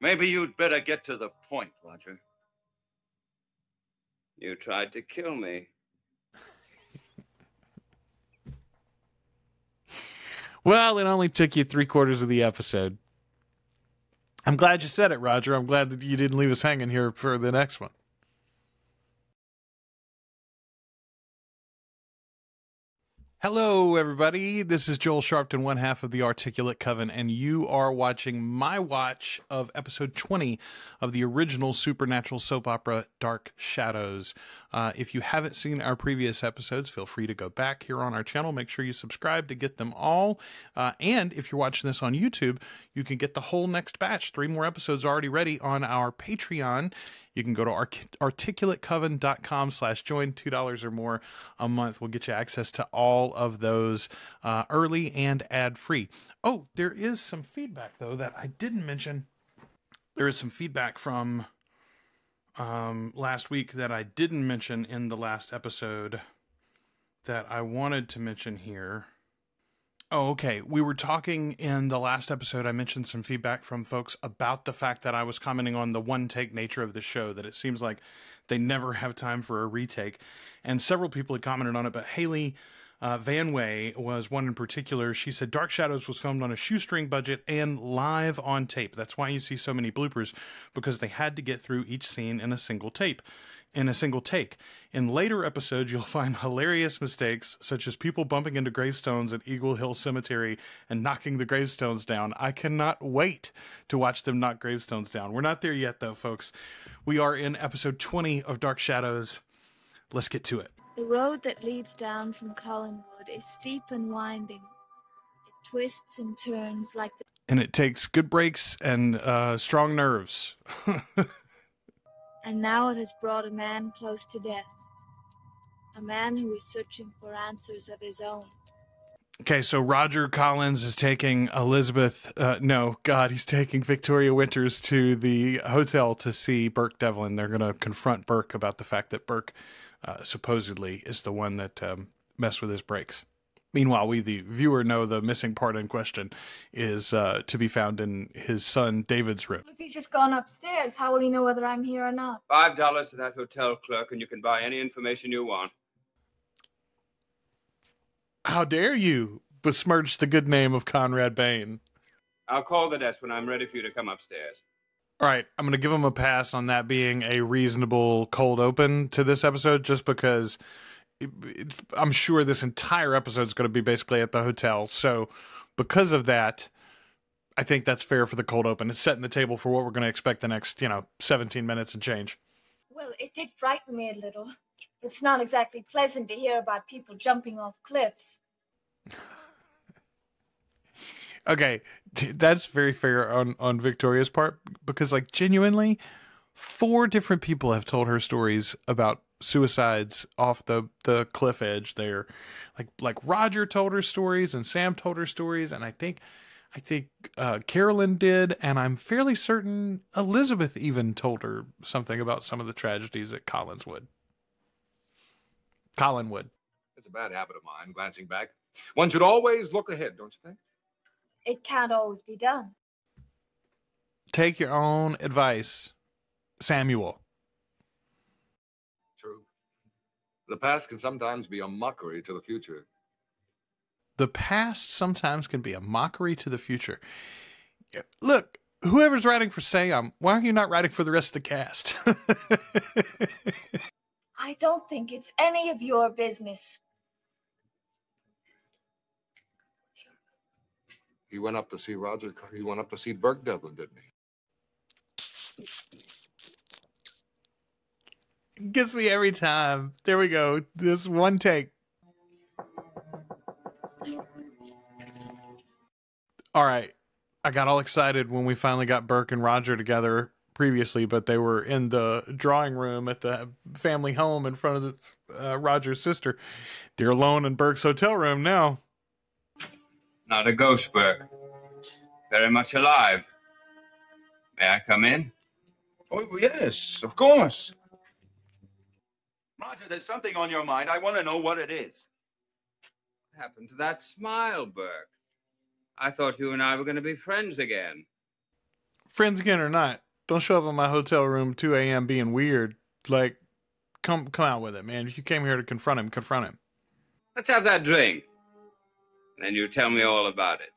Maybe you'd better get to the point, Roger. You tried to kill me. Well, it only took you 3/4 of the episode. I'm glad you said it, Roger. I'm glad that you didn't leave us hanging here for the next one. Hello, everybody. This is Joel Sharpton, one half of the Articulate Coven, and you are watching my watch of episode 20 of the original supernatural soap opera, Dark Shadows. If you haven't seen our previous episodes, feel free to go back here on our channel. Make sure you subscribe to get them all. And if you're watching this on YouTube, you can get the whole next batch. 3 more episodes already ready on our Patreon. You can go to articulatecoven.com/join. $2 or more a month will get you access to all of those early and ad-free. Oh, there is some feedback, though, that I didn't mention. There is some feedback from last week that I didn't mention in the last episode that I wanted to mention here. Oh, okay. We were talking in the last episode. I mentioned some feedback from folks about the fact that I was commenting on the one-take nature of the show, that it seems like they never have time for a retake. And several people had commented on it, but Haley Van Way was one in particular. She said Dark Shadows was filmed on a shoestring budget and live on tape. That's why you see so many bloopers, because they had to get through each scene in a single take. In later episodes, you'll find hilarious mistakes, such as people bumping into gravestones at Eagle Hill Cemetery and knocking the gravestones down. I cannot wait to watch them knock gravestones down. We're not there yet, though, folks. We are in episode 20 of Dark Shadows. Let's get to it. The road that leads down from Collinwood is steep and winding. It twists and turns like the... And it takes good brakes and strong nerves. And now it has brought a man close to death. A man who is searching for answers of his own. Okay, so Roger Collins is taking Elizabeth, he's taking Victoria Winters to the hotel to see Burke Devlin. They're going to confront Burke about the fact that Burke supposedly is the one that messed with his brakes. Meanwhile, we, the viewer, know the missing part in question is to be found in his son David's room. If he's just gone upstairs, how will he know whether I'm here or not? $5 to that hotel clerk, and you can buy any information you want. How dare you besmirch the good name of Conrad Bain? I'll call the desk when I'm ready for you to come upstairs. All right, I'm going to give him a pass on that being a reasonable cold open to this episode, just because I'm sure this entire episode is going to be basically at the hotel. So because of that, I think that's fair for the cold open. It's setting the table for what we're going to expect the next, 17 minutes and change. Well, it did frighten me a little. It's not exactly pleasant to hear about people jumping off cliffs. Okay, that's very fair on Victoria's part, because, genuinely, 4 different people have told her stories about suicides off the cliff edge there. Like Roger told her stories, and Sam told her stories, and I think Carolyn did, and I'm fairly certain Elizabeth even told her something about some of the tragedies at Collinwood. It's a bad habit of mine, glancing back. One should always look ahead, don't you think? It can't always be done. Take your own advice, Samuel. True. The past can sometimes be a mockery to the future. The past sometimes can be a mockery to the future. Look, whoever's writing for Sam, why are you not writing for the rest of the cast? I don't think it's any of your business. He went up to see Roger. He went up to see Burke Devlin, didn't he? Gets me every time. There we go. This one take. All right. I got all excited when we finally got Burke and Roger together previously, but they were in the drawing room at the family home in front of Roger's sister. They're alone in Burke's hotel room now. Not a ghost, Burke. Very much alive. May I come in? Oh, yes, of course. Roger, there's something on your mind. I want to know what it is. What happened to that smile, Burke? I thought you and I were going to be friends again. friends again or not, don't show up in my hotel room 2 a.m. being weird. Like, come out with it, man. If you came here to confront him, confront him. Let's have that drink. Then you tell me all about it.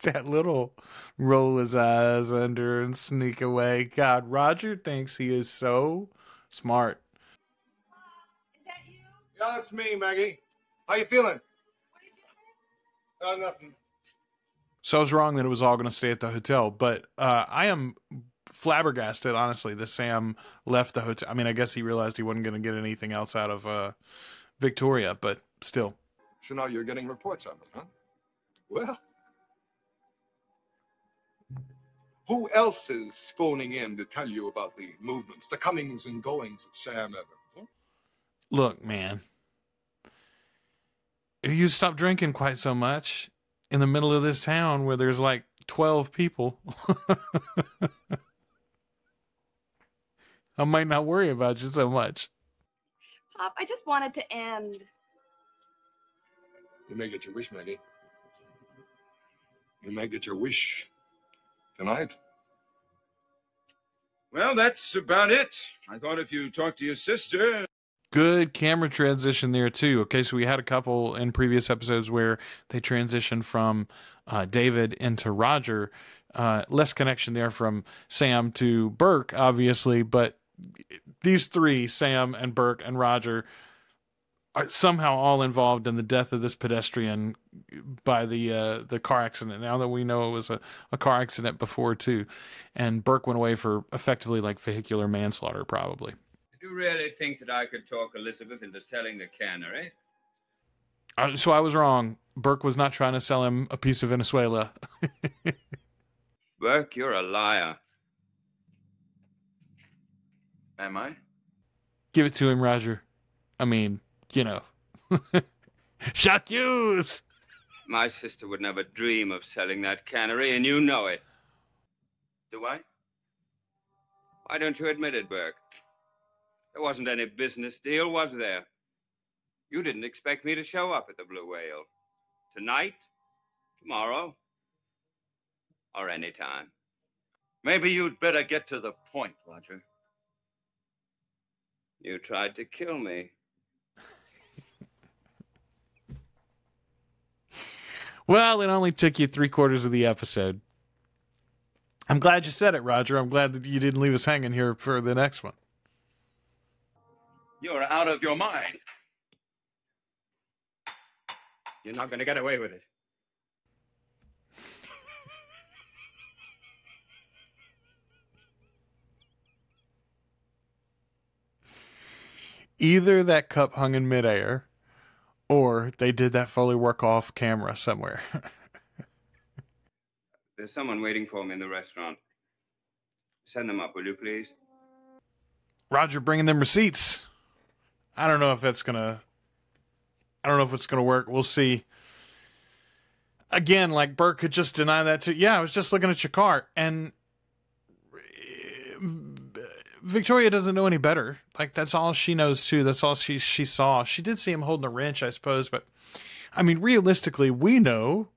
That little roll his eyes under and sneak away. God, Roger thinks he is so smart. Is that you? Yeah, it's me, Maggie. How you feeling? What did you say? Nothing. So I was wrong that it was all going to stay at the hotel, but I am flabbergasted, honestly, that Sam left the hotel. I mean, I guess he realized he wasn't going to get anything else out of Victoria, but still. So now you're getting reports on me, huh? Well, who else is phoning in to tell you about the movements, the comings and goings of Sam Evans? Huh? Look, man, if you stop drinking quite so much in the middle of this town where there's like 12 people, I might not worry about you so much. Pop, I just wanted to end. You may get your wish, Maggie. You may get your wish tonight. Well, that's about it. I thought if you talked to your sister... Good camera transition there, too. Okay, so we had a couple in previous episodes where they transitioned from David into Roger. Less connection there from Sam to Burke, obviously, but these three, Sam and Burke and Roger, are somehow all involved in the death of this pedestrian by the car accident. Now that we know it was a car accident before, too. And Burke went away for effectively like vehicular manslaughter, probably. Did you really think that I could talk Elizabeth into selling the cannery? So I was wrong. Burke was not trying to sell him a piece of Venezuela. Burke, you're a liar. Am I? Give it to him, Roger. I mean, you know. Shot yous! My sister would never dream of selling that cannery, and you know it. Do I? Why don't you admit it, Burke? There wasn't any business deal, was there? You didn't expect me to show up at the Blue Whale. Tonight, tomorrow, or any time. Maybe you'd better get to the point, Roger. You tried to kill me. Well, it only took you 3/4 of the episode. I'm glad you said it, Roger. I'm glad that you didn't leave us hanging here for the next one. You're out of your mind. You're not going to get away with it. Either that cup hung in midair, or they did that Foley work off camera somewhere. There's someone waiting for me in the restaurant. Send them up, will you, please? Roger bringing them receipts. I don't know if it's gonna work. We'll see. Again, like Burke could just deny that too. Yeah, I was just looking at your car, and Victoria doesn't know any better. Like, that's all she knows too. That's all she saw. She did see him holding a wrench, I suppose, but I mean, realistically, we know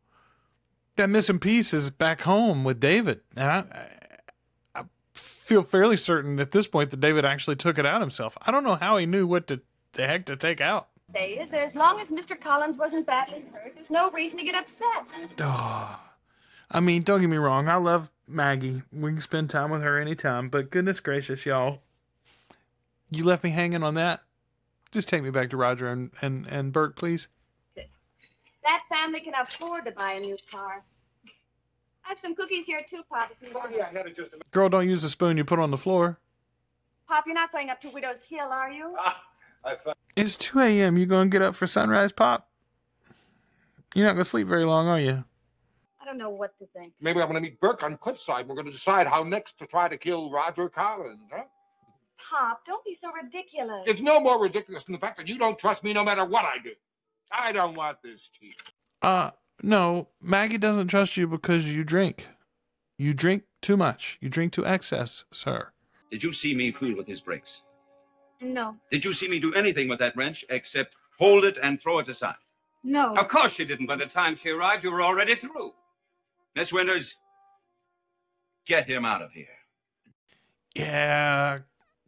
that missing piece is back home with David. And I feel fairly certain at this point that David actually took it out himself. I don't know how he knew what the heck to take out. Say is that as long as Mr. Collins wasn't badly hurt, there's no reason to get upset. Oh, I mean, don't get me wrong. I love Maggie. We can spend time with her anytime, but goodness gracious, y'all. You left me hanging on that. Just take me back to Roger and Burke, please. That family can afford to buy a new car. I have some cookies here too, Pop. If you want. Yeah, I had it just a minute. Girl, don't use the spoon you put on the floor. Pop, you're not going up to Widow's Hill, are you? It's 2 a.m. You gonna get up for sunrise, Pop? You're not gonna sleep very long, are you? I don't know what to think. Maybe I'm going to meet Burke on Cliffside. We're going to decide how next to try to kill Roger Collins, huh? Pop, don't be so ridiculous. It's no more ridiculous than the fact that you don't trust me no matter what I do. I don't want this tea. No, Maggie doesn't trust you because you drink. You drink too much. You drink to excess, sir. Did you see me fool with his brakes? No. Did you see me do anything with that wrench except hold it and throw it aside? No. Of course she didn't. By the time she arrived, you were already through. Miss Winters, get him out of here. Yeah,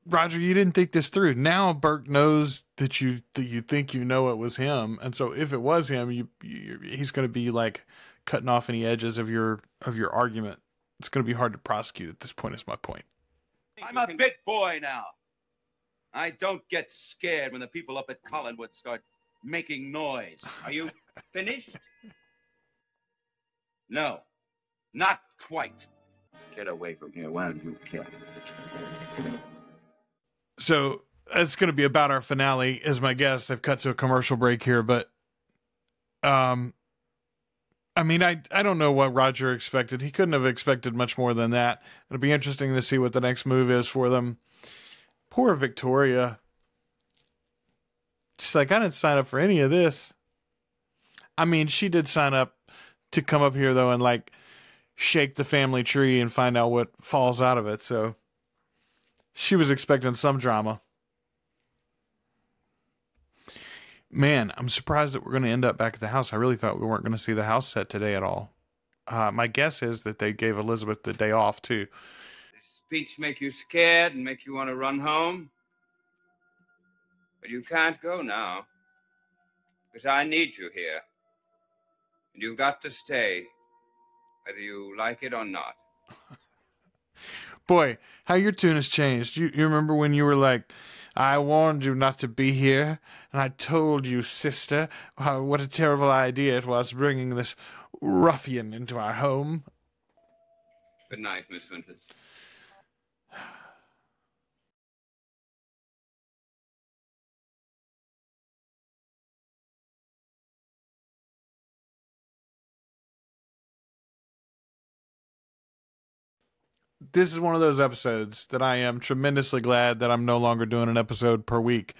Roger, you didn't think this through. Now Burke knows that you think you know it was him, and so if it was him, he's going to be like cutting off any edges of your argument. It's going to be hard to prosecute at this point. Is my point. I'm a big boy now. I don't get scared when the people up at Collinwood start making noise. Are you finished? No, not quite. Get away from here while you can. So it's going to be about our finale as my guess. I've cut to a commercial break here, but I mean, I don't know what Roger expected. He couldn't have expected much more than that. It'll be interesting to see what the next move is for them. Poor Victoria. She's like, I didn't sign up for any of this. I mean, she did sign up to come up here, though, and like shake the family tree and find out what falls out of it. So she was expecting some drama. Man, I'm surprised that we're going to end up back at the house. I really thought we weren't going to see the house set today at all. My guess is that they gave Elizabeth the day off, too. Does speech make you scared and make you want to run home? But you can't go now. Because I need you here. And you've got to stay, whether you like it or not. Boy, how your tune has changed. You remember when you were like, I warned you not to be here, and I told you, sister, what a terrible idea it was bringing this ruffian into our home. Good night, Miss Winters. This is one of those episodes that I am tremendously glad that I'm no longer doing an episode per week.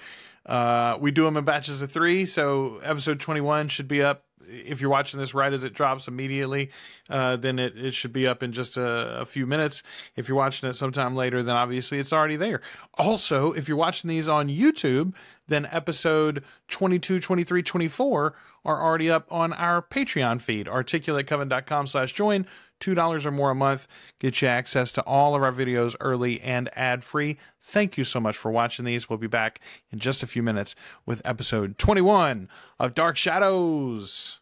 We do them in batches of 3, so episode 21 should be up. If you're watching this right as it drops immediately, then it should be up in just a few minutes. If you're watching it sometime later, then obviously it's already there. Also, if you're watching these on YouTube, then episode 22, 23, 24 are already up on our Patreon feed, articulatecoven.com/join. $2 or more a month gets you access to all of our videos early and ad-free. Thank you so much for watching these. We'll be back in just a few minutes with episode 21 of Dark Shadows.